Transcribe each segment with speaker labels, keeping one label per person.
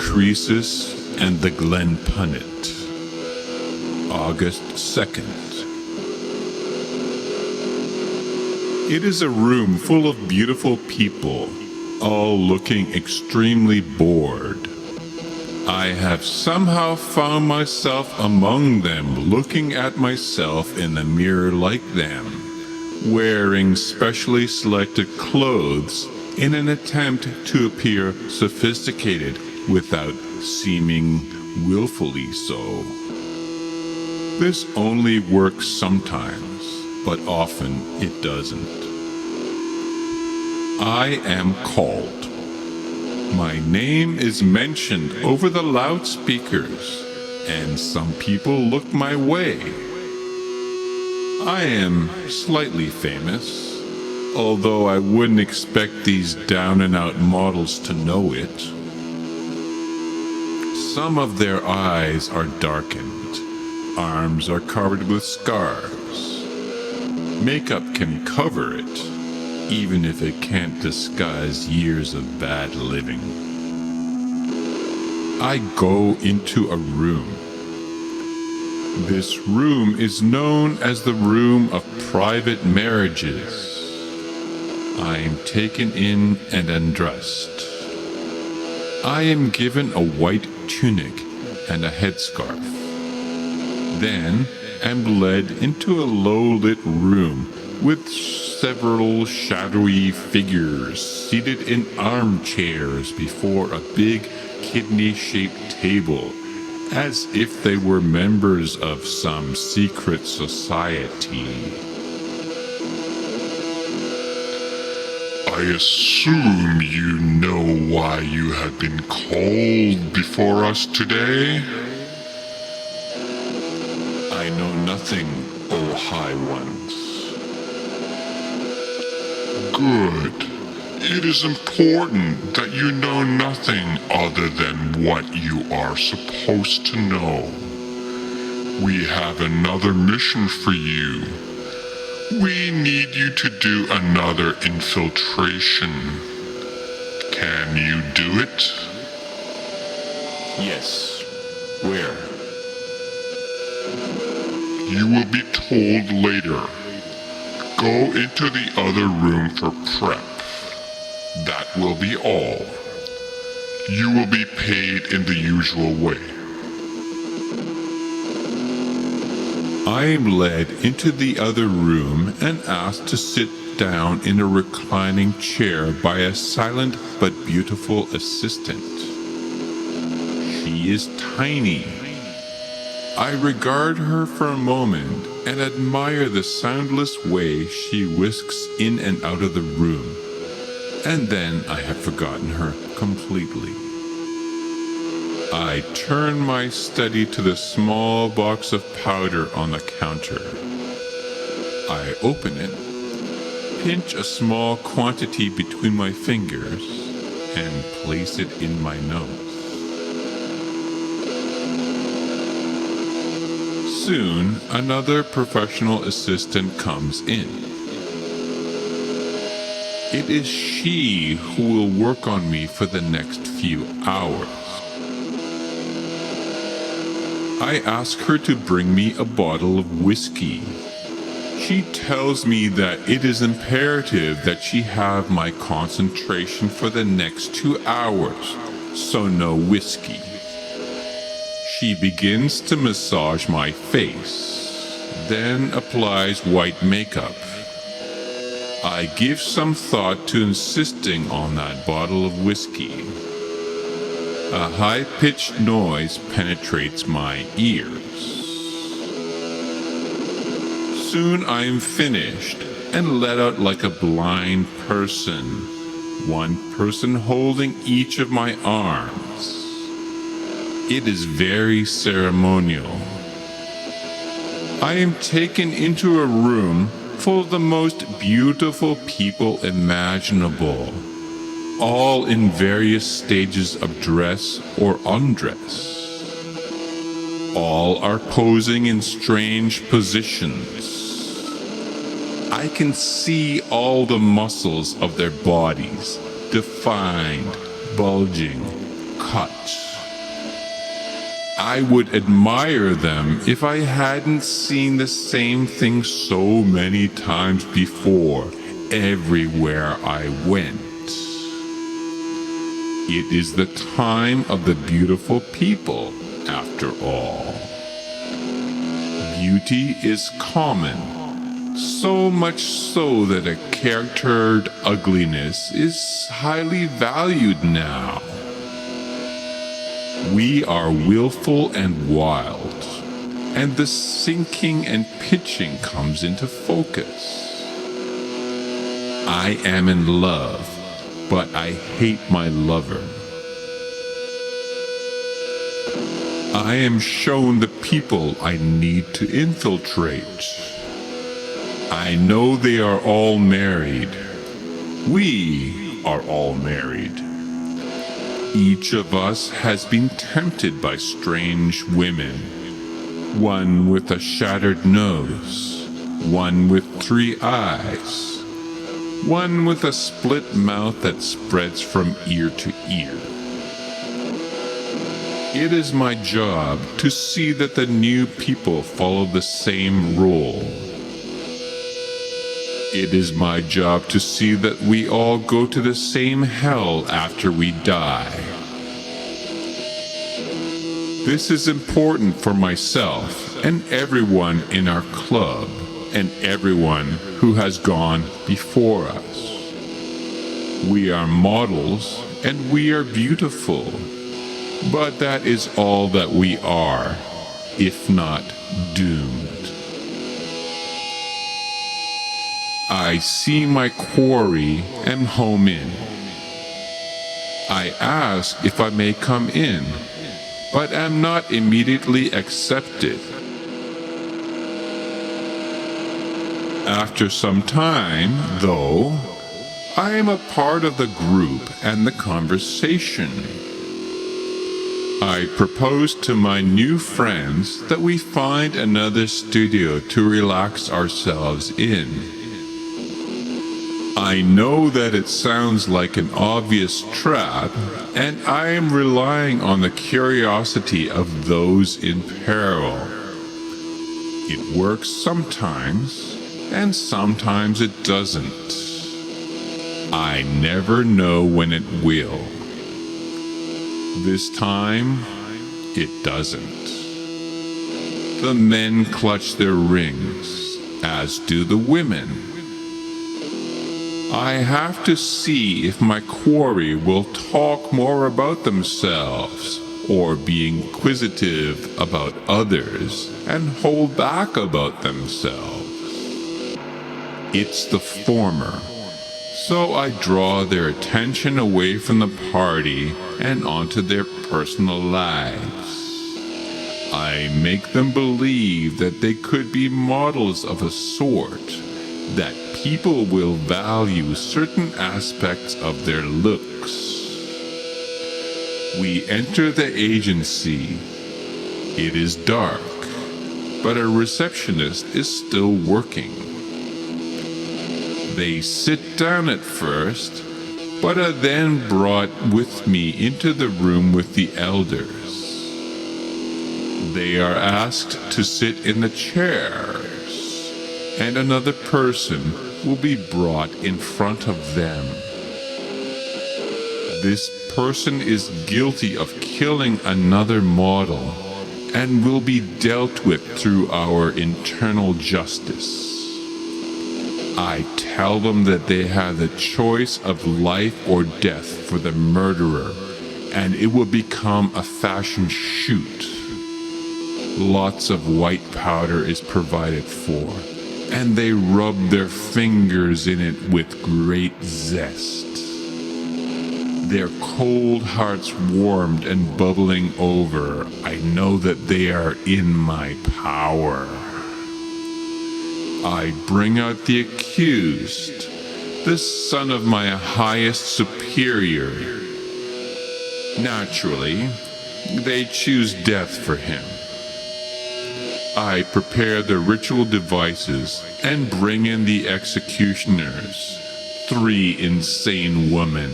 Speaker 1: Catechresis and the Glenpunnet, August 2nd. It is a room full of beautiful people, all looking extremely bored. I have somehow found myself among them, looking at myself in the mirror like them, wearing specially selected clothes in an attempt to appear sophisticated without seeming willfully so. This only works sometimes, but often it doesn't. I am called. My name is mentioned over the loudspeakers, and some people look my way. I am slightly famous, although I wouldn't expect these down-and-out models to know it. Some of their eyes are darkened, arms are covered with scars. Makeup can cover it, even if it can't disguise years of bad living. I go into a room. This room is known as the room of private marriages. I am taken in and undressed. I am given a white tunic and a headscarf. Then am led into a low-lit room with several shadowy figures seated in armchairs before a big kidney-shaped table, as if they were members of some secret society.
Speaker 2: I assume you know why you have been called before us today?
Speaker 1: I know nothing, O High Ones.
Speaker 2: Good. It is important that you know nothing other than what you are supposed to know. We have another mission for you. We need you to do another infiltration. Can you do it?
Speaker 1: Yes. Where?
Speaker 2: You will be told later. Go into the other room for prep. That will be all. You will be paid in the usual way.
Speaker 1: I am led into the other room and asked to sit down in a reclining chair by a silent but beautiful assistant. She is tiny. I regard her for a moment and admire the soundless way she whisks in and out of the room, and then I have forgotten her completely. I turn my study to the small box of powder on the counter. I open it, pinch a small quantity between my fingers, and place it in my nose. Soon, another professional assistant comes in. It is she who will work on me for the next few hours. I ask her to bring me a bottle of whiskey. She tells me that it is imperative that she have my concentration for the next 2 hours, so no whiskey. She begins to massage my face, then applies white makeup. I give some thought to insisting on that bottle of whiskey. A high-pitched noise penetrates my ears. Soon I am finished and let out like a blind person, one person holding each of my arms. It is very ceremonial. I am taken into a room full of the most beautiful people imaginable, all in various stages of dress or undress. All are posing in strange positions. I can see all the muscles of their bodies, defined, bulging, cut. I would admire them if I hadn't seen the same thing so many times before, everywhere I went. It is the time of the beautiful people, after all. Beauty is common, so much so that a charactered ugliness is highly valued now. We are willful and wild, and the sinking and pitching comes into focus. I am in love, but I hate my lover. I am shown the people I need to infiltrate. I know they are all married. We are all married. Each of us has been tempted by strange women. One with a shattered nose, one with 3 eyes, one with a split mouth that spreads from ear to ear. It is my job to see that the new people follow the same role. It is my job to see that we all go to the same hell after we die. This is important for myself and everyone in our club and everyone who has gone before us. We are models and we are beautiful, but that is all that we are, if not doomed. I see my quarry and home in. I ask if I may come in, but am not immediately accepted. After some time, though, I am a part of the group and the conversation. I propose to my new friends that we find another studio to relax ourselves in. I know that it sounds like an obvious trap, and I am relying on the curiosity of those in peril. It works sometimes, and sometimes it doesn't. I never know when it will. This time, it doesn't. The men clutch their rings, as do the women. I have to see if my quarry will talk more about themselves, or be inquisitive about others and hold back about themselves. It's the former, so I draw their attention away from the party and onto their personal lives. I make them believe that they could be models of a sort, that people will value certain aspects of their looks. We enter the agency. It is dark, but a receptionist is still working. They sit down at first, but are then brought with me into the room with the elders. They are asked to sit in the chairs, and another person will be brought in front of them. This person is guilty of killing another model and will be dealt with through our internal justice. I tell them that they have the choice of life or death for the murderer, and it will become a fashion shoot. Lots of white powder is provided for, and they rub their fingers in it with great zest. Their cold hearts warmed and bubbling over, I know that they are in my power. I bring out the accused, the son of my highest superior. Naturally, they choose death for him. I prepare the ritual devices and bring in the executioners, 3 insane women.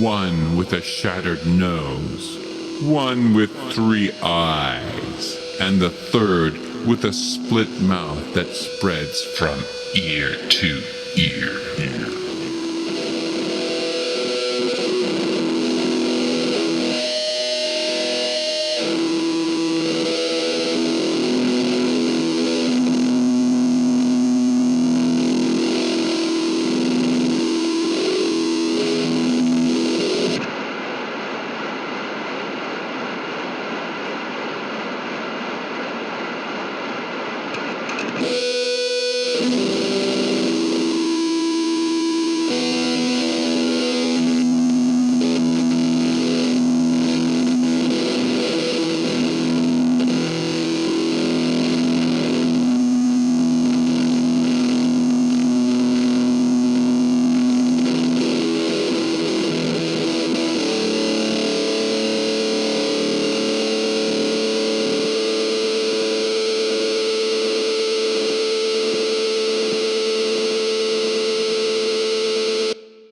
Speaker 1: One with a shattered nose, one with 3 eyes, and the third with a split mouth that spreads from ear to ear.